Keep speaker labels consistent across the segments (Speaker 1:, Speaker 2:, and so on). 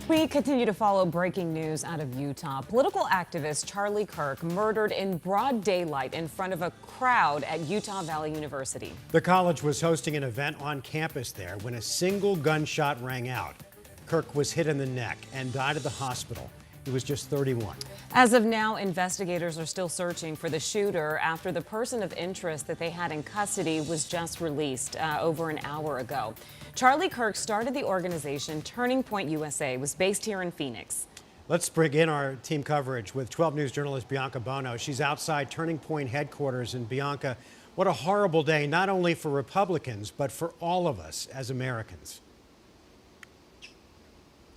Speaker 1: We continue to follow breaking news out of Utah. Political activist Charlie Kirk murdered in broad daylight in front of a crowd at Utah Valley University.
Speaker 2: The college was hosting an event on campus there when a single gunshot rang out. Kirk was hit in the neck and died at the hospital. He was just 31.
Speaker 1: As of now, investigators are still searching for the shooter after the person of interest that they had in custody was just released over an hour ago. Charlie Kirk started the organization Turning Point USA, was based here in Phoenix.
Speaker 2: Let's bring in our team coverage with 12 News journalist Bianca Bono. She's outside Turning Point headquarters. And Bianca, what a horrible day, not only for Republicans, but for all of us as Americans.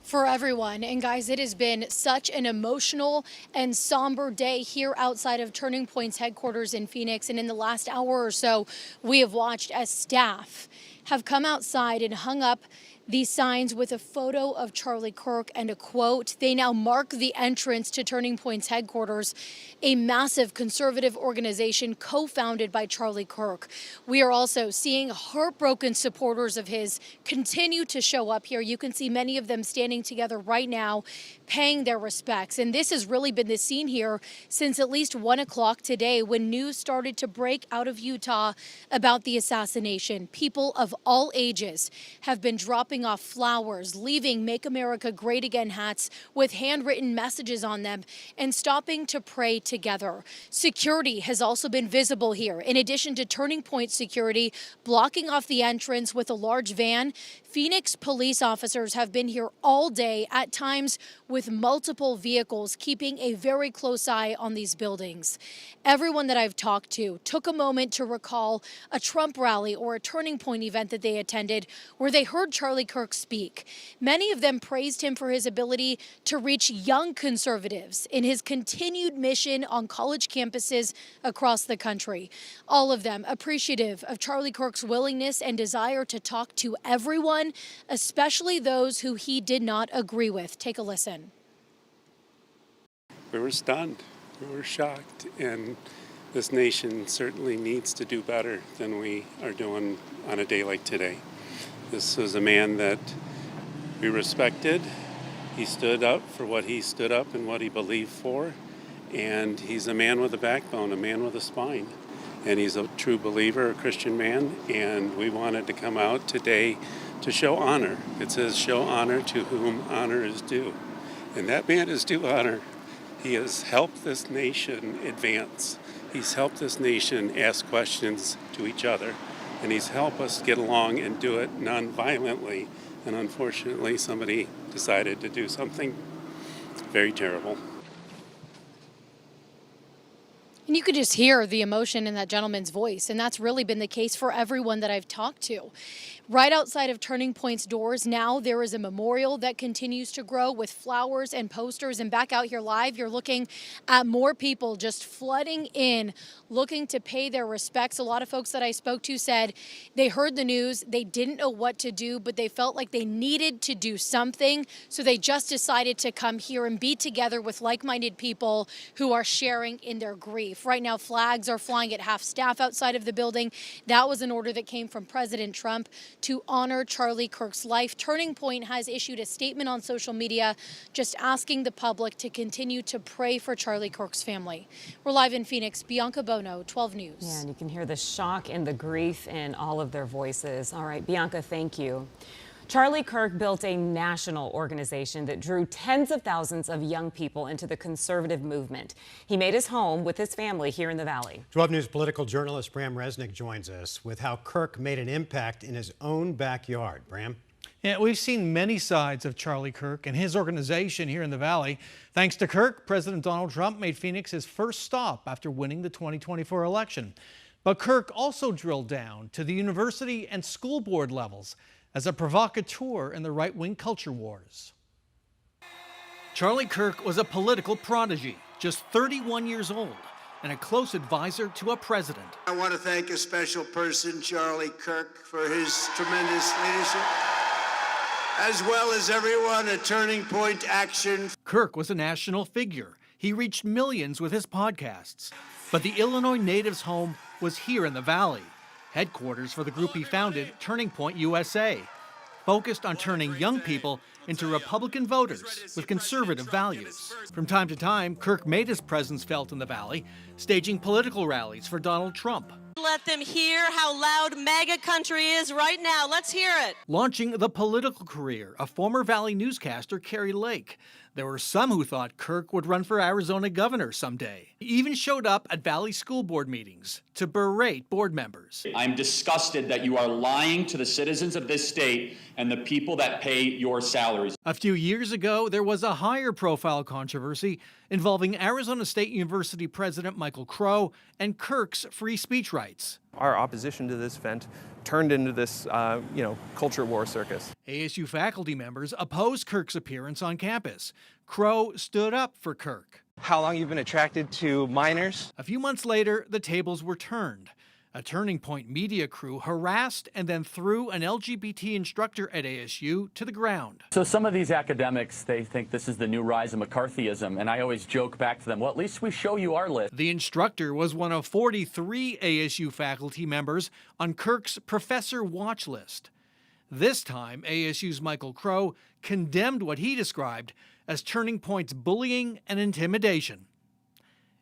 Speaker 3: For everyone. And guys, it has been such an emotional and somber day here outside of Turning Point's headquarters in Phoenix. And in the last hour or so, we have watched as staff have come outside and hung up these signs with a photo of Charlie Kirk and a quote. They now mark the entrance to Turning Point's headquarters, a massive conservative organization co-founded by Charlie Kirk. We are also seeing heartbroken supporters of his continue to show up here. You can see many of them standing together right now, paying their respects. And this has really been the scene here since at least 1 o'clock today when news started to break out of Utah about the assassination. People of all ages have been dropping off flowers, leaving Make America Great Again hats with handwritten messages on them, and stopping to pray together. Security has also been visible here. In addition to Turning Point security blocking off the entrance with a large van, Phoenix police officers have been here all day, at times with multiple vehicles, keeping a very close eye on these buildings. Everyone that I've talked to took a moment to recall a Trump rally or a Turning Point event that they attended where they heard Charlie Kirk speak. Many of them praised him for his ability to reach young conservatives in his continued mission on college campuses across the country. All of them appreciative of Charlie Kirk's willingness and desire to talk to everyone, especially those who he did not agree with. Take a listen.
Speaker 4: We were stunned. We were shocked. And this nation certainly needs to do better than we are doing on a day like today. This was a man that we respected. He stood up for what he stood up and what he believed for. And he's a man with a backbone, a man with a spine. And he's a true believer, a Christian man. And we wanted to come out today to show honor. It says, show honor to whom honor is due. And that man is due honor. He has helped this nation advance. He's helped this nation ask questions to each other. And he's helped us get along and do it non-violently. And unfortunately, somebody decided to do something very terrible.
Speaker 3: And you could just hear the emotion in that gentleman's voice. And that's really been the case for everyone that I've talked to. Right outside of Turning Point's doors now, there is a memorial that continues to grow with flowers and posters. And back out here live, you're looking at more people just flooding in, looking to pay their respects. A lot of folks that I spoke to said they heard the news, they didn't know what to do, but they felt like they needed to do something. So they just decided to come here and be together with like-minded people who are sharing in their grief. Right now, flags are flying at half staff outside of the building. That was an order that came from President Trump to honor Charlie Kirk's life. Turning Point has issued a statement on social media just asking the public to continue to pray for Charlie Kirk's family. We're live in Phoenix. Bianca Bono, 12 News.
Speaker 1: Yeah, and you can hear the shock and the grief in all of their voices. All right, Bianca, thank you. Charlie Kirk built a national organization that drew tens of thousands of young people into the conservative movement. He made his home with his family here in the Valley.
Speaker 2: 12 News political journalist Bram Resnick joins us with how Kirk made an impact in his own backyard. Bram?
Speaker 5: Yeah, we've seen many sides of Charlie Kirk and his organization here in the Valley. Thanks to Kirk, President Donald Trump made Phoenix his first stop after winning the 2024 election. But Kirk also drilled down to the university and school board levels as a provocateur in the right-wing culture wars. Charlie Kirk was a political prodigy, just 31 years old, and a close advisor to a president.
Speaker 6: I want to thank a special person, Charlie Kirk, for his tremendous leadership, as well as everyone at Turning Point Action.
Speaker 5: Kirk was a national figure. He reached millions with his podcasts. But the Illinois native's home was here in the Valley. Headquarters for the group he founded, Turning Point USA, focused on turning young people into Republican voters with conservative values. From time to time, Kirk made his presence felt in the Valley, staging political rallies for Donald Trump.
Speaker 7: Let them hear how loud MAGA country is right now. Let's hear it.
Speaker 5: Launching the political career of former Valley newscaster Carrie Lake. There were some who thought Kirk would run for Arizona governor someday. He even showed up at Valley school board meetings to berate board members.
Speaker 8: I'm disgusted that you are lying to the citizens of this state and the people that pay your salaries.
Speaker 5: A few years ago, there was a higher profile controversy involving Arizona State University President Michael Crow and Kirk's free speech rights.
Speaker 9: Our opposition to this event turned into this, culture war circus.
Speaker 5: ASU faculty members opposed Kirk's appearance on campus. Crow stood up for Kirk.
Speaker 9: How long you've been attracted to minors?
Speaker 5: A few months later, the tables were turned. A Turning Point media crew harassed and then threw an LGBT instructor at ASU to the ground.
Speaker 10: So some of these academics, they think this is the new rise of McCarthyism, and I always joke back to them, well, at least we show you our list.
Speaker 5: The instructor was one of 43 ASU faculty members on Kirk's professor watch list. This time, ASU's Michael Crow condemned what he described as Turning Point's bullying and intimidation.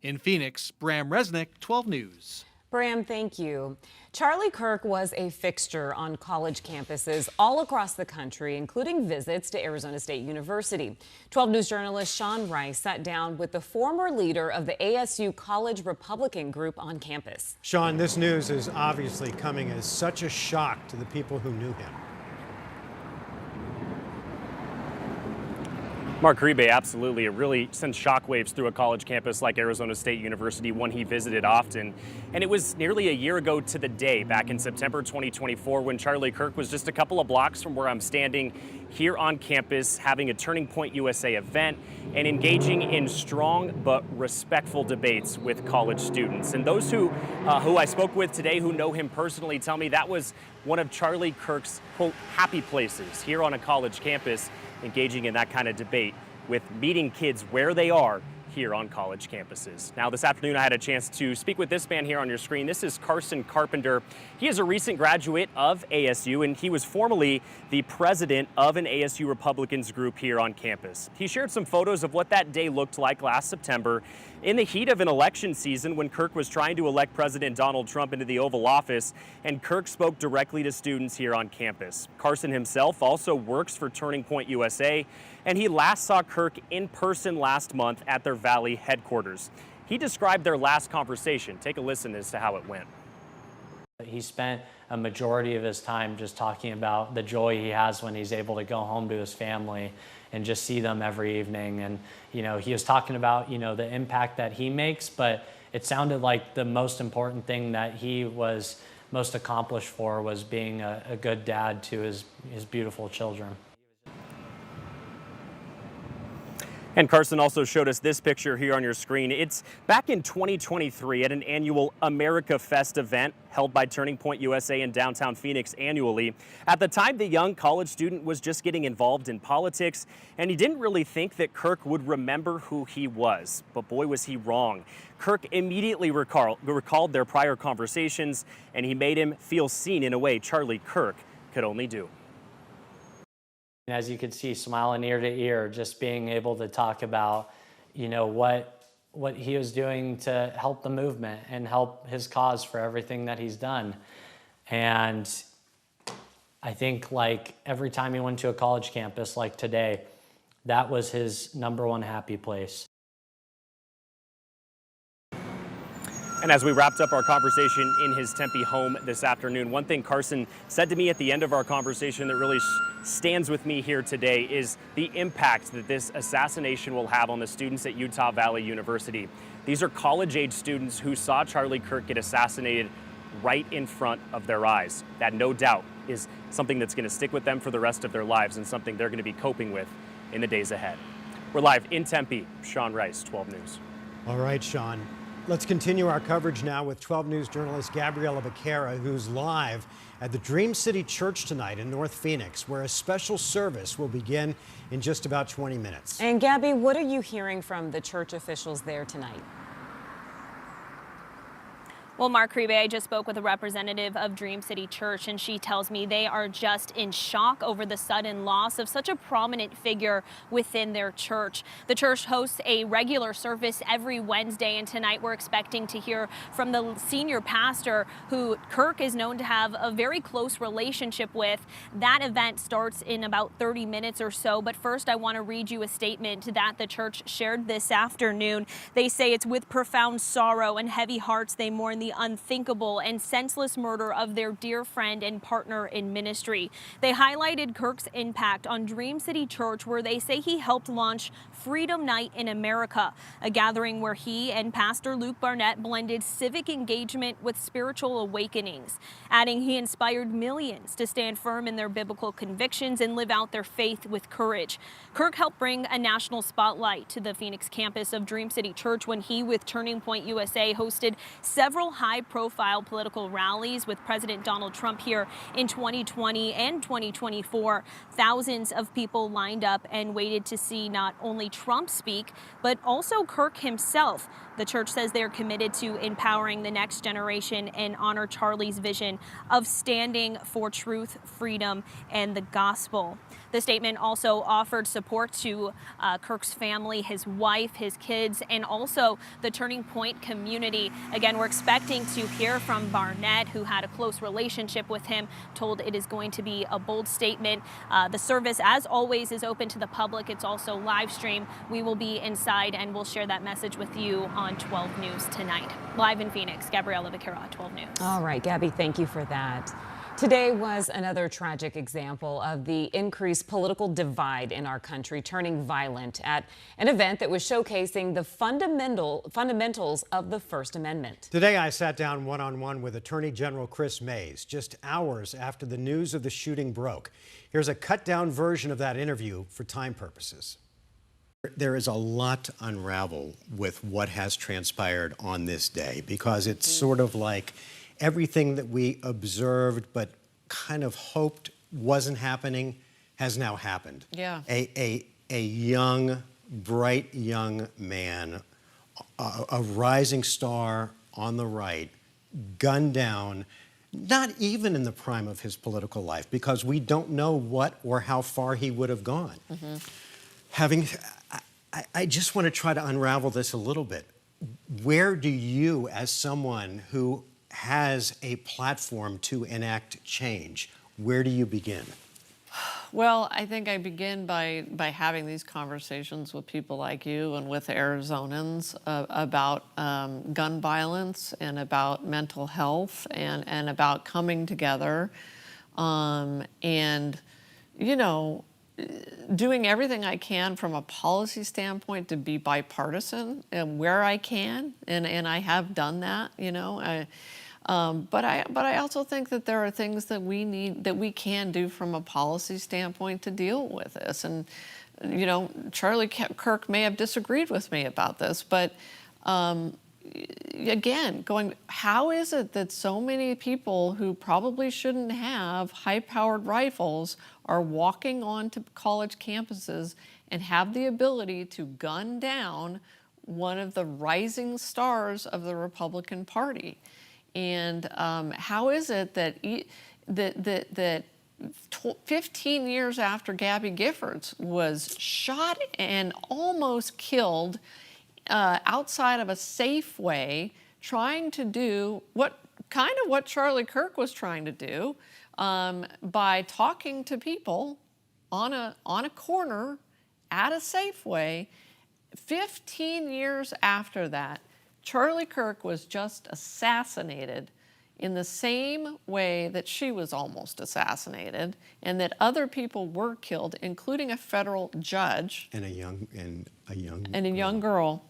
Speaker 5: In Phoenix, Bram Resnick, 12 News.
Speaker 1: Bram, thank you. Charlie Kirk was a fixture on college campuses all across the country, including visits to Arizona State University. 12 News journalist Sean Rice sat down with the former leader of the ASU College Republican group on campus.
Speaker 2: Sean, this news is obviously coming as such a shock to the people who knew him.
Speaker 11: Mark Uribe, absolutely. It really sends shockwaves through a college campus like Arizona State University, one he visited often. And it was nearly a year ago to the day, back in September 2024, when Charlie Kirk was just a couple of blocks from where I'm standing here on campus, having a Turning Point USA event and engaging in strong but respectful debates with college students. And those who I spoke with today who know him personally tell me that was one of Charlie Kirk's, quote, happy places here on a college campus, engaging in that kind of debate with meeting kids where they are here on college campuses. Now, this afternoon, I had a chance to speak with this man here on your screen. This is Carson Carpenter. He is a recent graduate of ASU, and he was formerly the president of an ASU Republicans group here on campus. He shared some photos of what that day looked like last September in the heat of an election season when Kirk was trying to elect President Donald Trump into the Oval Office, and Kirk spoke directly to students here on campus. Carson himself also works for Turning Point USA, and he last saw Kirk in person last month at their Valley headquarters. He described their last conversation. Take a listen as to how it went.
Speaker 12: He spent a majority of his time just talking about the joy he has when he's able to go home to his family and just see them every evening. And, he was talking about, the impact that he makes, but it sounded like the most important thing that he was most accomplished for was being a good dad to his beautiful children.
Speaker 11: And Carson also showed us this picture here on your screen. It's back in 2023 at an annual America Fest event held by Turning Point USA in downtown Phoenix annually. At the time, the young college student was just getting involved in politics, and he didn't really think that Kirk would remember who he was. But boy, was he wrong. Kirk immediately recalled their prior conversations, and he made him feel seen in a way Charlie Kirk could only do.
Speaker 12: As you could see, smiling ear to ear, just being able to talk about, what he was doing to help the movement and help his cause for everything that he's done. And I think like every time he went to a college campus like today, that was his number one happy place.
Speaker 11: And as we wrapped up our conversation in his Tempe home this afternoon, one thing Carson said to me at the end of our conversation that really stands with me here today is the impact that this assassination will have on the students at Utah Valley University. These are college-age students who saw Charlie Kirk get assassinated right in front of their eyes. That, no doubt, is something that's going to stick with them for the rest of their lives and something they're going to be coping with in the days ahead. We're live in Tempe. Sean Rice, 12 News.
Speaker 2: All right, Sean. Let's continue our coverage now with 12 News journalist Gabriella Becerra, who's live at the Dream City Church tonight in North Phoenix, where a special service will begin in just about 20 minutes.
Speaker 1: And Gabby, what are you hearing from the church officials there tonight?
Speaker 13: Well, Mark Kriebe, I just spoke with a representative of Dream City Church, and she tells me they are just in shock over the sudden loss of such a prominent figure within their church. The church hosts a regular service every Wednesday, and tonight we're expecting to hear from the senior pastor who Kirk is known to have a very close relationship with. That event starts in about 30 minutes or so, but first I want to read you a statement that the church shared this afternoon. They say it's with profound sorrow and heavy hearts they mourn the unthinkable and senseless murder of their dear friend and partner in ministry. They highlighted Kirk's impact on Dream City Church, where they say he helped launch Freedom Night in America, a gathering where he and Pastor Luke Barnett blended civic engagement with spiritual awakenings, adding he inspired millions to stand firm in their biblical convictions and live out their faith with courage. Kirk helped bring a national spotlight to the Phoenix campus of Dream City Church when he, with Turning Point USA, hosted several high-profile political rallies with President Donald Trump here in 2020 and 2024. Thousands of people lined up and waited to see not only Trump speak, but also Kirk himself. The church says they're committed to empowering the next generation and honor Charlie's vision of standing for truth, freedom, and the gospel. The statement also offered support to Kirk's family, his wife, his kids, and also the Turning Point community. Again, we're expecting to hear from Barnett, who had a close relationship with him, told it is going to be a bold statement. The service, as always, is open to the public. It's also live streamed. We will be inside, and we'll share that message with you on 12 News tonight. Live in Phoenix, Gabriella Vaquera, 12 News.
Speaker 1: All right, Gabby, thank you for that. Today was another tragic example of the increased political divide in our country turning violent at an event that was showcasing the fundamentals of the First Amendment.
Speaker 2: Today, I sat down one-on-one with Attorney General Chris Mays just hours after the news of the shooting broke. Here's a cut-down version of that interview for time purposes. There is a lot to unravel with what has transpired on this day, because it's sort of like everything that we observed but kind of hoped wasn't happening has now happened.
Speaker 14: Yeah.
Speaker 2: A young, bright young man, a rising star on the right, gunned down, not even in the prime of his political life, because we don't know what or how far he would have gone. I just want to try to unravel this a little bit. Where do you, as someone who has a platform to enact change, where do you begin?
Speaker 14: Well, I think I begin by having these conversations with people like you and with Arizonans about gun violence and about mental health and about coming together and, you know, doing everything I can from a policy standpoint to be bipartisan and where I can, and I have done that, you know. But I also think that there are things that we can do from a policy standpoint to deal with this. And you know, Charlie Kirk may have disagreed with me about this, but again, how is it that so many people who probably shouldn't have high-powered rifles are walking onto college campuses and have the ability to gun down one of the rising stars of the Republican Party? And how is it that 15 years after Gabby Giffords was shot and almost killed outside of a Safeway, trying to do what Charlie Kirk was trying to do by talking to people on a corner at a Safeway, 15 years after that, Charlie Kirk was just assassinated in the same way that she was almost assassinated, and that other people were killed, including a federal judge
Speaker 2: and a
Speaker 14: young girl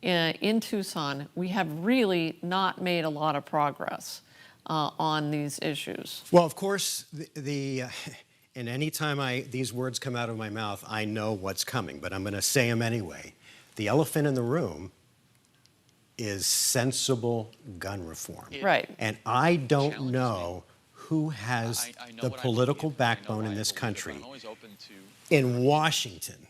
Speaker 14: in Tucson. We have really not made a lot of progress on these issues.
Speaker 2: Well, of course, and any time these words come out of my mouth, I know what's coming, but I'm going to say them anyway. The elephant in the room is sensible gun reform.
Speaker 14: Right.
Speaker 2: And I don't know who has the political backbone in this country in Washington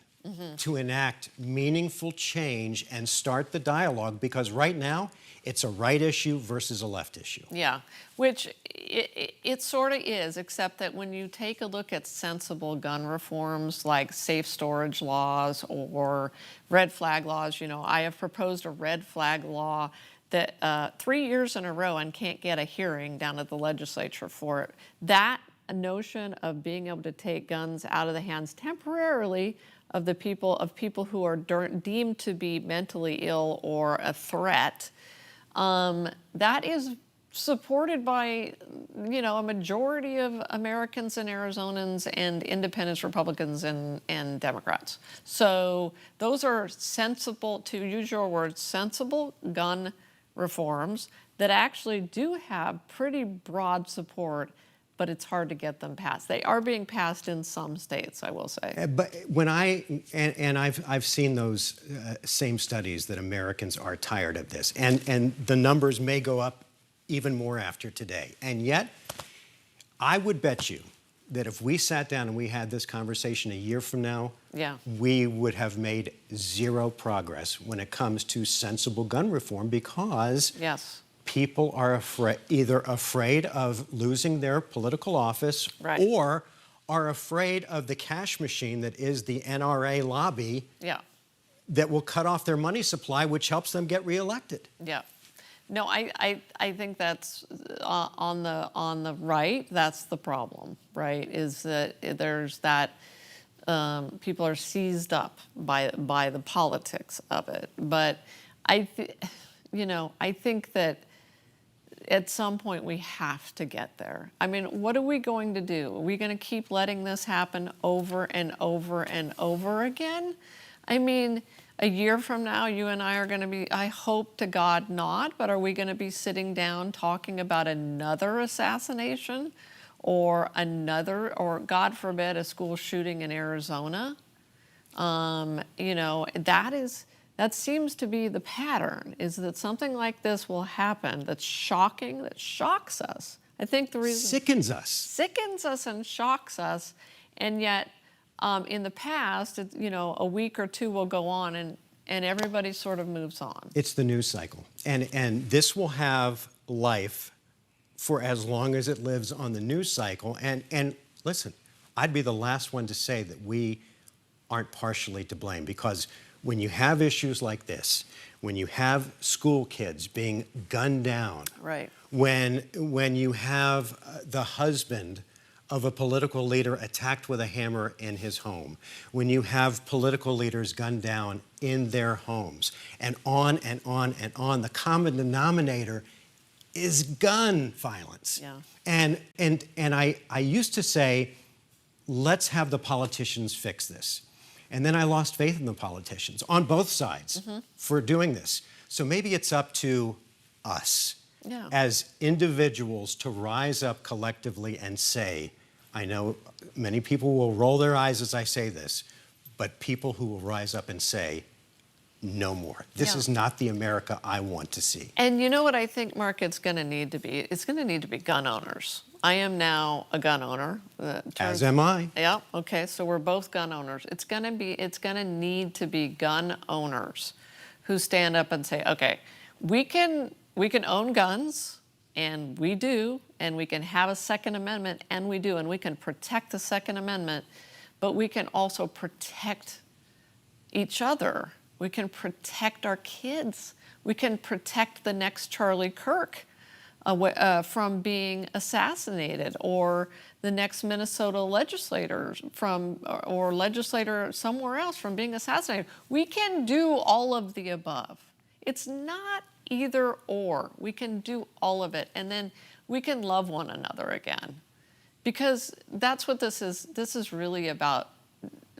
Speaker 2: to enact meaningful change and start the dialogue, because right now It's a right issue versus a left issue.
Speaker 14: Yeah, which it sort of is, except that when you take a look at sensible gun reforms like safe storage laws or red flag laws, you know, I have proposed a red flag law that 3 years in a row and can't get a hearing down at the legislature for it. That notion of being able to take guns out of the hands temporarily of people who are deemed to be mentally ill or a threat, that is supported by, you know, a majority of Americans and Arizonans and independents, Republicans, and Democrats. So those are sensible, to use your words, sensible gun reforms that actually do have pretty broad support, but it's hard to get them passed. They are being passed in some states, I will say.
Speaker 2: But when I've seen those same studies that Americans are tired of this, and the numbers may go up even more after today. And yet, I would bet you that if we sat down and we had this conversation a year from now, we would have made zero progress when it comes to sensible gun reform, because people are either afraid of losing their political office or are afraid of the cash machine that is the NRA lobby that will cut off their money supply, which helps them get reelected.
Speaker 14: Yeah. No, I think that's on the right. That's the problem, right? Is that there's that people are seized up by the politics of it. But I think that at some point we have to get there. I mean, what are we going to do? Are we going to keep letting this happen over and over and over again? I mean, a year from now, you and I are going to be, I hope to God not, but are we going to be sitting down talking about another assassination or God forbid, a school shooting in Arizona? You know, that seems to be the pattern, is that something like this will happen that's shocking, that shocks us. I think the reason...
Speaker 2: Sickens us
Speaker 14: and shocks us, and yet in the past, you know, a week or two will go on and everybody sort of moves on.
Speaker 2: It's the news cycle. And this will have life for as long as it lives on the news cycle. And listen, I'd be the last one to say that we aren't partially to blame, because when you have issues like this, when you have school kids being gunned down, when you have the husband of a political leader attacked with a hammer in his home, when you have political leaders gunned down in their homes, and on and on and on, the common denominator is gun violence. And I used to say, let's have the politicians fix this. And then I lost faith in the politicians on both sides for doing this. So maybe it's up to us as individuals to rise up collectively and say, I know many people will roll their eyes as I say this, but people who will rise up and say, no more. This is not the America I want to see.
Speaker 14: And you know what I think, Mark, it's going to need to be? It's going to need to be gun owners. I am now a gun owner.
Speaker 2: As am I.
Speaker 14: Yeah, okay, so we're both gun owners. It's going to need to be gun owners who stand up and say, okay, we can own guns, and we do, and we can have a Second Amendment, and we do, and we can protect the Second Amendment, but we can also protect each other. We can protect our kids. We can protect the next Charlie Kirk from being assassinated, or the next Minnesota legislator or legislator somewhere else from being assassinated. We can do all of the above. It's not either or. We can do all of it, and then we can love one another again. Because that's what this is. This is really about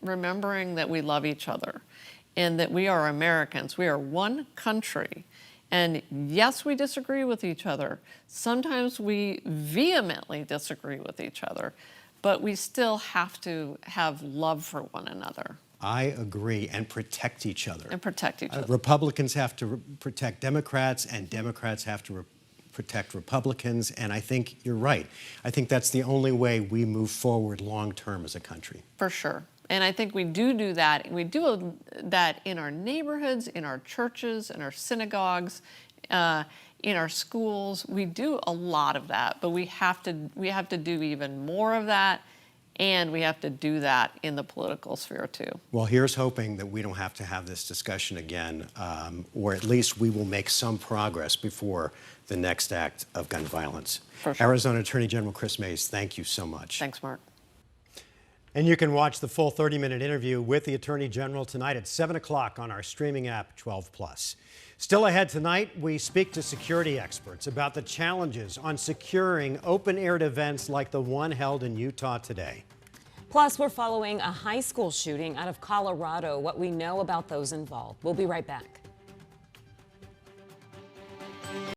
Speaker 14: remembering that we love each other and that we are Americans. We are one country. And yes, we disagree with each other. Sometimes we vehemently disagree with each other, but we still have to have love for one another.
Speaker 2: I agree, and protect each other.
Speaker 14: And protect each other.
Speaker 2: Republicans have to protect Democrats, and Democrats have to protect Republicans, and I think you're right. I think that's the only way we move forward long-term as a country.
Speaker 14: For sure. And I think we do that. We do that in our neighborhoods, in our churches, in our synagogues, in our schools. We do a lot of that, but we have to do even more of that, and we have to do that in the political sphere too.
Speaker 2: Well, here's hoping that we don't have to have this discussion again, or at least we will make some progress before the next act of gun violence.
Speaker 14: For sure.
Speaker 2: Arizona Attorney General Chris Mays, thank you so much.
Speaker 14: Thanks, Mark.
Speaker 2: And you can watch the full 30-minute interview with the Attorney General tonight at 7 o'clock on our streaming app, 12+. Still ahead tonight, we speak to security experts about the challenges on securing open-aired events like the one held in Utah today.
Speaker 1: Plus, we're following a high school shooting out of Colorado, what we know about those involved. We'll be right back.